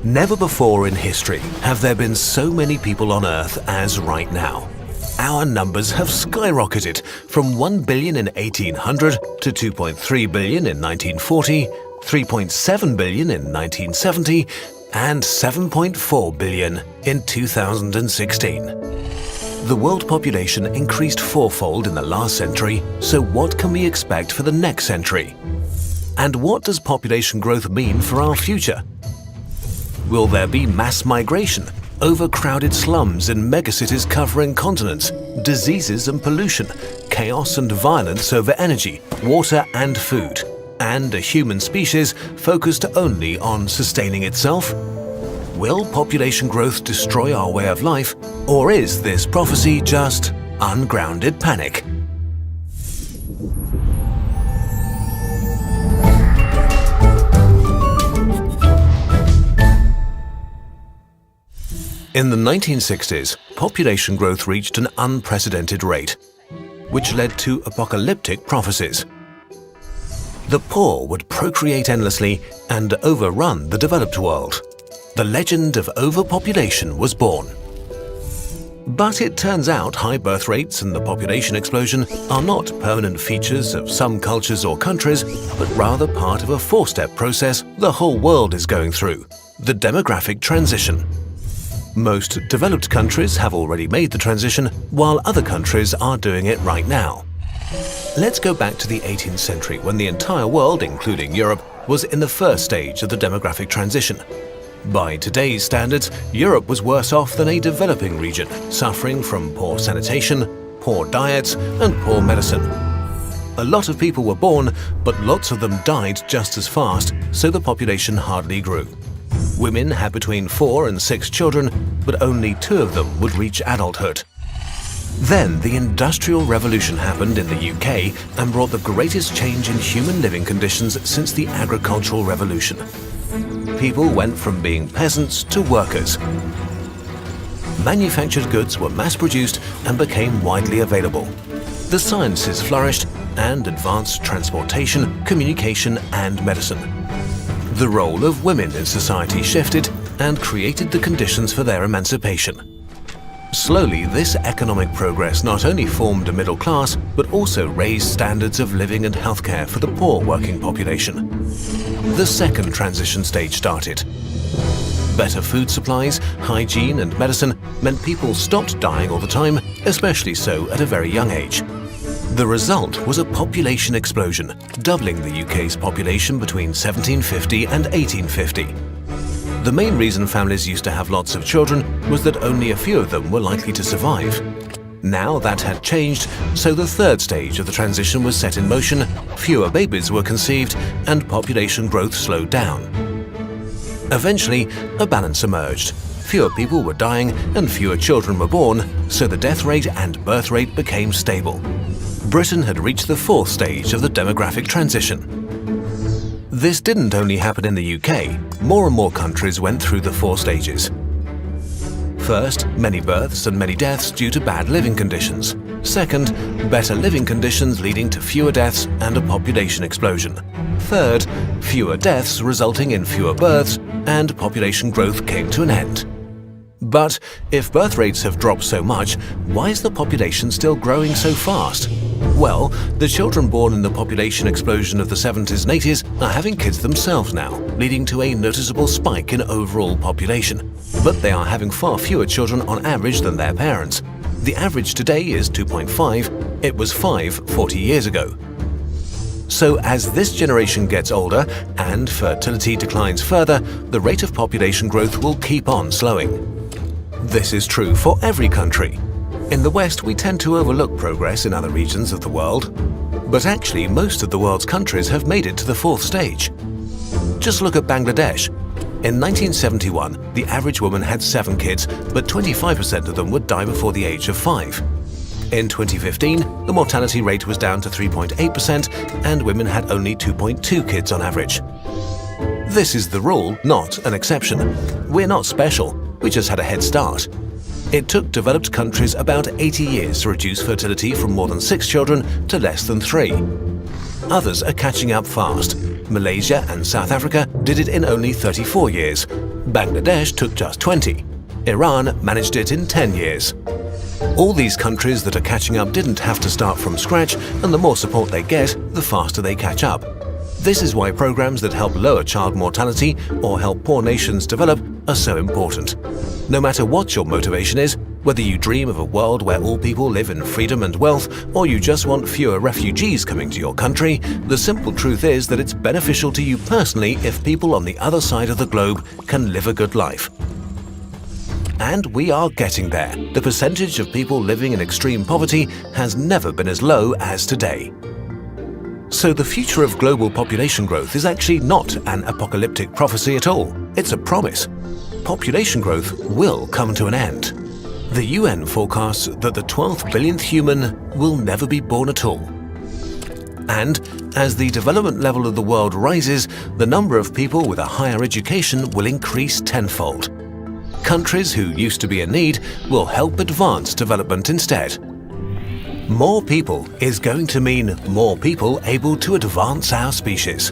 Never before in history have there been so many people on Earth as right now. Our numbers have skyrocketed from 1 billion in 1800 to 2.3 billion in 1940, 3.7 billion in 1970, and 7.4 billion in 2016. The world population increased fourfold in the last century, so what can we expect for the next century? And what does population growth mean for our future? Will there be mass migration, overcrowded slums in megacities covering continents, diseases and pollution, chaos and violence over energy, water and food, and a human species focused only on sustaining itself? Will population growth destroy our way of life, or is this prophecy just ungrounded panic? In the 1960s, population growth reached an unprecedented rate, which led to apocalyptic prophecies. The poor would procreate endlessly and overrun the developed world. The legend of overpopulation was born. But it turns out high birth rates and the population explosion are not permanent features of some cultures or countries, but rather part of a four-step process the whole world is going through: the demographic transition. Most developed countries have already made the transition, while other countries are doing it right now. Let's go back to the 18th century, when the entire world, including Europe, was in the first stage of the demographic transition. By today's standards, Europe was worse off than a developing region, suffering from poor sanitation, poor diets, and poor medicine. A lot of people were born, but lots of them died just as fast, so the population hardly grew. Women had between 4 and 6 children, but only 2 of them would reach adulthood. Then the Industrial Revolution happened in the UK and brought the greatest change in human living conditions since the Agricultural Revolution. People went from being peasants to workers. Manufactured goods were mass-produced and became widely available. The sciences flourished and advanced transportation, communication and medicine. The role of women in society shifted and created the conditions for their emancipation. Slowly, this economic progress not only formed a middle class, but also raised standards of living and healthcare for the poor working population. The second transition stage started. Better food supplies, hygiene and medicine meant people stopped dying all the time, especially so at a very young age. The result was a population explosion, doubling the UK's population between 1750 and 1850. The main reason families used to have lots of children was that only a few of them were likely to survive. Now that had changed, so the third stage of the transition was set in motion, fewer babies were conceived, and population growth slowed down. Eventually, a balance emerged. Fewer people were dying and fewer children were born, so the death rate and birth rate became stable. Britain had reached the fourth stage of the demographic transition. This didn't only happen in the UK. More and more countries went through the four stages. First, many births and many deaths due to bad living conditions. Second, better living conditions leading to fewer deaths and a population explosion. Third, fewer deaths resulting in fewer births and population growth came to an end. But if birth rates have dropped so much, why is the population still growing so fast? Well, the children born in the population explosion of the 70s and 80s are having kids themselves now, leading to a noticeable spike in overall population. But they are having far fewer children on average than their parents. The average today is 2.5, it was 5 40 years ago. So as this generation gets older and fertility declines further, the rate of population growth will keep on slowing. This is true for every country. In the West, we tend to overlook progress in other regions of the world. But actually, most of the world's countries have made it to the fourth stage. Just look at Bangladesh. In 1971, the average woman had 7 kids, but 25% of them would die before the age of 5. In 2015, the mortality rate was down to 3.8% and women had only 2.2 kids on average. This is the rule, not an exception. We're not special, we just had a head start. It took developed countries about 80 years to reduce fertility from more than 6 children to less than 3. Others are catching up fast. Malaysia and South Africa did it in only 34 years. Bangladesh took just 20. Iran managed it in 10 years. All these countries that are catching up didn't have to start from scratch, and the more support they get, the faster they catch up. This is why programs that help lower child mortality or help poor nations develop are so important. No matter what your motivation is, whether you dream of a world where all people live in freedom and wealth, or you just want fewer refugees coming to your country, the simple truth is that it's beneficial to you personally if people on the other side of the globe can live a good life. And we are getting there. The percentage of people living in extreme poverty has never been as low as today. So the future of global population growth is actually not an apocalyptic prophecy at all. It's a promise. Population growth will come to an end. The UN forecasts that the 12th billionth human will never be born at all. And as the development level of the world rises, the number of people with a higher education will increase tenfold. Countries who used to be in need will help advance development instead. More people is going to mean more people able to advance our species.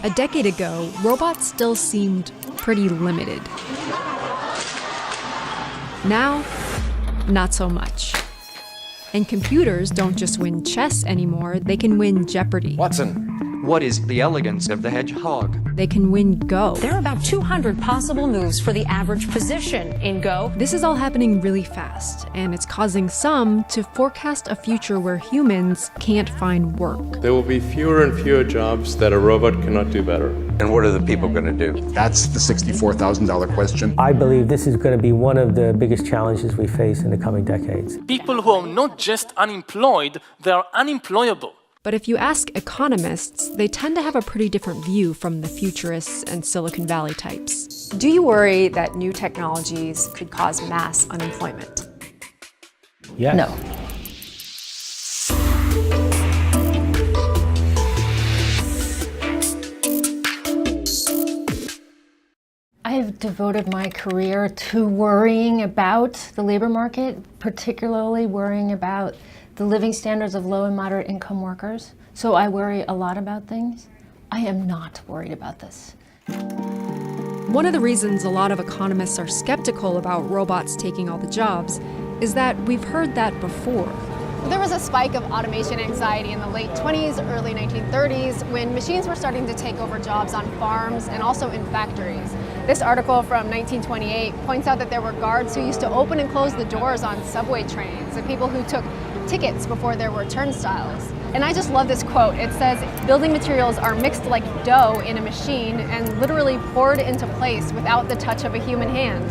A decade ago, robots still seemed pretty limited. Now, not so much. And computers don't just win chess anymore, they can win Jeopardy! Watson, what is the elegance of the hedgehog? They can win Go! There are about 200 possible moves for the average position in Go. This is all happening really fast, and it's causing some to forecast a future where humans can't find work. There will be fewer and fewer jobs that a robot cannot do better. And what are the people going to do? That's the $64,000 question. I believe this is going to be one of the biggest challenges we face in the coming decades. People who are not just unemployed, they are unemployable. But if you ask economists, they tend to have a pretty different view from the futurists and Silicon Valley types. Do you worry that new technologies could cause mass unemployment? Yes. No. I have devoted my career to worrying about the labor market, particularly worrying about the living standards of low and moderate income workers. So I worry a lot about things. I am not worried about this. One of the reasons a lot of economists are skeptical about robots taking all the jobs is that we've heard that before. There was a spike of automation anxiety in the late 20s, early 1930s, when machines were starting to take over jobs on farms and also in factories. This article from 1928 points out that there were guards who used to open and close the doors on subway trains and people who took tickets before there were turnstiles. And I just love this quote. It says, "Building materials are mixed like dough in a machine and literally poured into place without the touch of a human hand."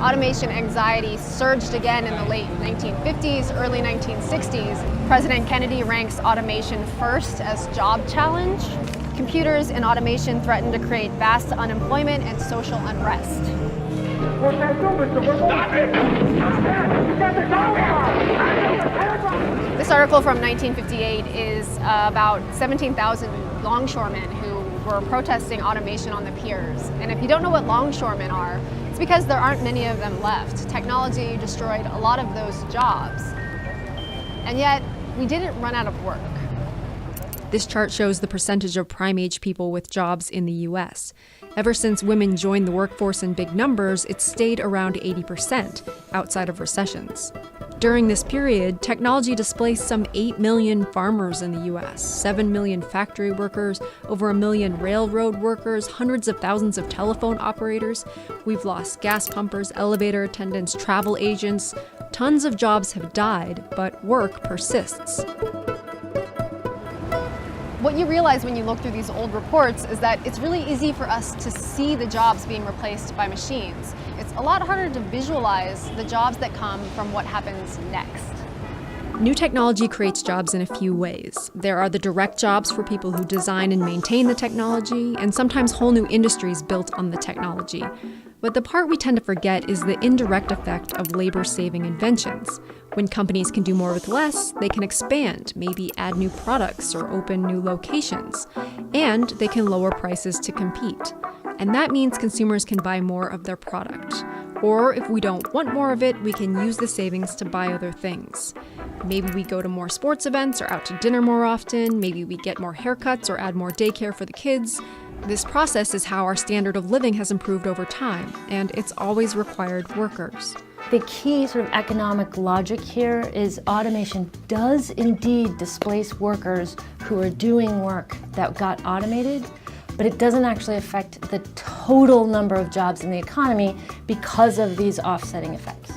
Automation anxiety surged again in the late 1950s, early 1960s. President Kennedy ranks automation first as job challenge. Computers and automation threaten to create vast unemployment and social unrest. This article from 1958 is about 17,000 longshoremen who were protesting automation on the piers. And if you don't know what longshoremen are, it's because there aren't many of them left. Technology destroyed a lot of those jobs. And yet, we didn't run out of work. This chart shows the percentage of prime-age people with jobs in the US. Ever since women joined the workforce in big numbers, it's stayed around 80%, outside of recessions. During this period, technology displaced some 8 million farmers in the US, 7 million factory workers, over 1 million railroad workers, hundreds of thousands of telephone operators. We've lost gas pumpers, elevator attendants, travel agents. Tons of jobs have died, but work persists. What you realize when you look through these old reports is that it's really easy for us to see the jobs being replaced by machines. It's a lot harder to visualize the jobs that come from what happens next. New technology creates jobs in a few ways. There are the direct jobs for people who design and maintain the technology, and sometimes whole new industries built on the technology. But the part we tend to forget is the indirect effect of labor-saving inventions. When companies can do more with less, they can expand, maybe add new products or open new locations. And they can lower prices to compete. And that means consumers can buy more of their product. Or if we don't want more of it, we can use the savings to buy other things. Maybe we go to more sports events or out to dinner more often. Maybe we get more haircuts or add more daycare for the kids. This process is how our standard of living has improved over time, and it's always required workers. The key sort of economic logic here is automation does indeed displace workers who are doing work that got automated, but it doesn't actually affect the total number of jobs in the economy because of these offsetting effects.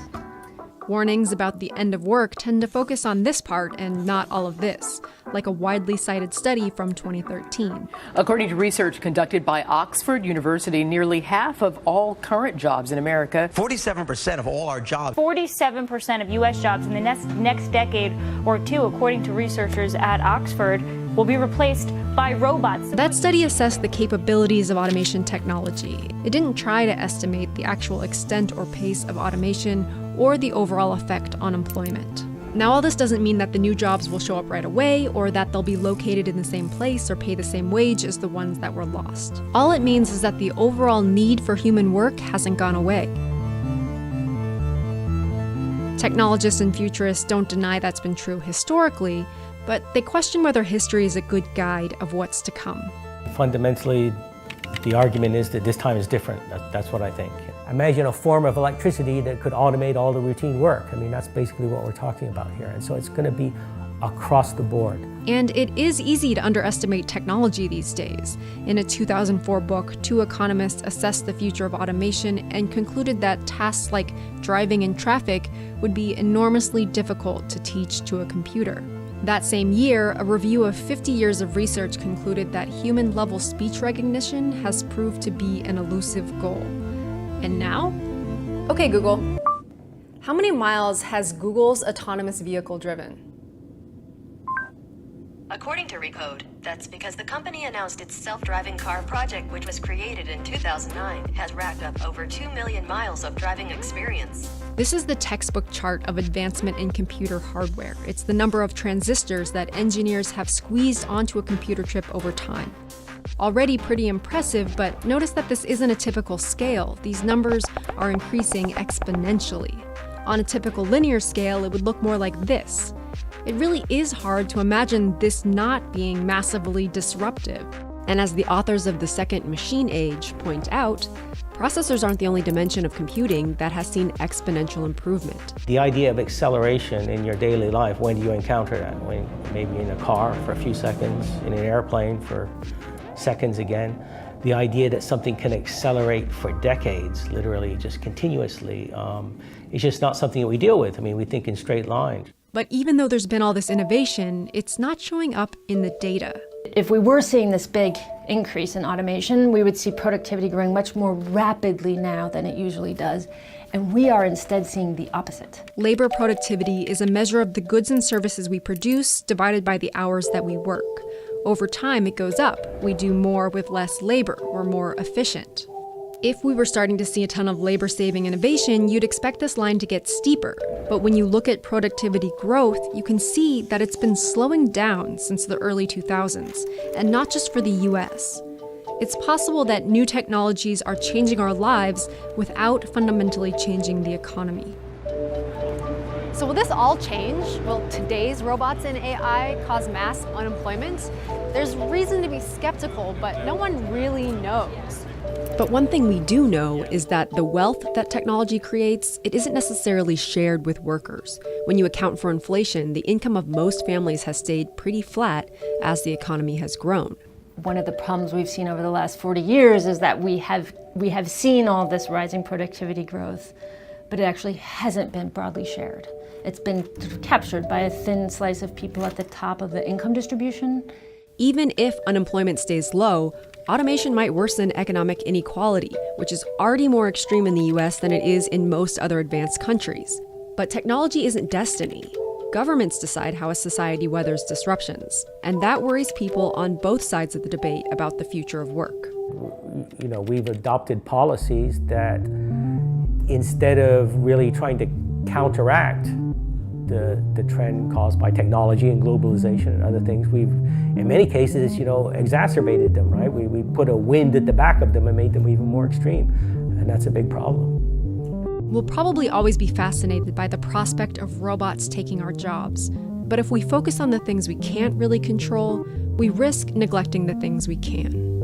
Warnings about the end of work tend to focus on this part and not all of this, like a widely cited study from 2013. According to research conducted by Oxford University, nearly half of all current jobs in America, 47% of all our jobs, 47% of U.S. jobs in the next decade or two, according to researchers at Oxford, will be replaced by robots. That study assessed the capabilities of automation technology. It didn't try to estimate the actual extent or pace of automation or the overall effect on employment. Now, all this doesn't mean that the new jobs will show up right away or that they'll be located in the same place or pay the same wage as the ones that were lost. All it means is that the overall need for human work hasn't gone away. Technologists and futurists don't deny that's been true historically, but they question whether history is a good guide of what's to come. Fundamentally, the argument is that this time is different. That's what I think. Imagine a form of electricity that could automate all the routine work. I mean, that's basically what we're talking about here. And so it's going to be across the board. And it is easy to underestimate technology these days. In a 2004 book, 2 economists assessed the future of automation and concluded that tasks like driving in traffic would be enormously difficult to teach to a computer. That same year, a review of 50 years of research concluded that human-level speech recognition has proved to be an elusive goal. And now? Okay, Google. How many miles has Google's autonomous vehicle driven? According to Recode, that's because the company announced its self-driving car project, which was created in 2009, has racked up over 2 million miles of driving experience. This is the textbook chart of advancement in computer hardware. It's the number of transistors that engineers have squeezed onto a computer chip over time. Already pretty impressive, but notice that this isn't a typical scale. These numbers are increasing exponentially. On a typical linear scale, it would look more like this. It really is hard to imagine this not being massively disruptive. And as the authors of The Second Machine Age point out, processors aren't the only dimension of computing that has seen exponential improvement. The idea of acceleration in your daily life, when do you encounter that? When maybe in a car for a few seconds, in an airplane for seconds again. The idea that something can accelerate for decades, literally just continuously, is just not something that we deal with. I mean, we think in straight lines. But even though there's been all this innovation, it's not showing up in the data. If we were seeing this big increase in automation, we would see productivity growing much more rapidly now than it usually does. And we are instead seeing the opposite. Labor productivity is a measure of the goods and services we produce divided by the hours that we work. Over time, it goes up. We do more with less labor. We're more efficient. If we were starting to see a ton of labor-saving innovation, you'd expect this line to get steeper. But when you look at productivity growth, you can see that it's been slowing down since the early 2000s, and not just for the US. It's possible that new technologies are changing our lives without fundamentally changing the economy. So will this all change? Will today's robots and AI cause mass unemployment? There's reason to be skeptical, but no one really knows. But one thing we do know is that the wealth that technology creates, it isn't necessarily shared with workers. When you account for inflation, the income of most families has stayed pretty flat as the economy has grown. One of the problems we've seen over the last 40 years is that we have seen all this rising productivity growth, but it actually hasn't been broadly shared. It's been captured by a thin slice of people at the top of the income distribution. Even if unemployment stays low, automation might worsen economic inequality, which is already more extreme in the US than it is in most other advanced countries. But technology isn't destiny. Governments decide how a society weathers disruptions, and that worries people on both sides of the debate about the future of work. You know, we've adopted policies that instead of really trying to counteract the trend caused by technology and globalization and other things, we've, in many cases, you know, exacerbated them, right? We put a wind at the back of them and made them even more extreme, and that's a big problem. We'll probably always be fascinated by the prospect of robots taking our jobs, but if we focus on the things we can't really control, we risk neglecting the things we can.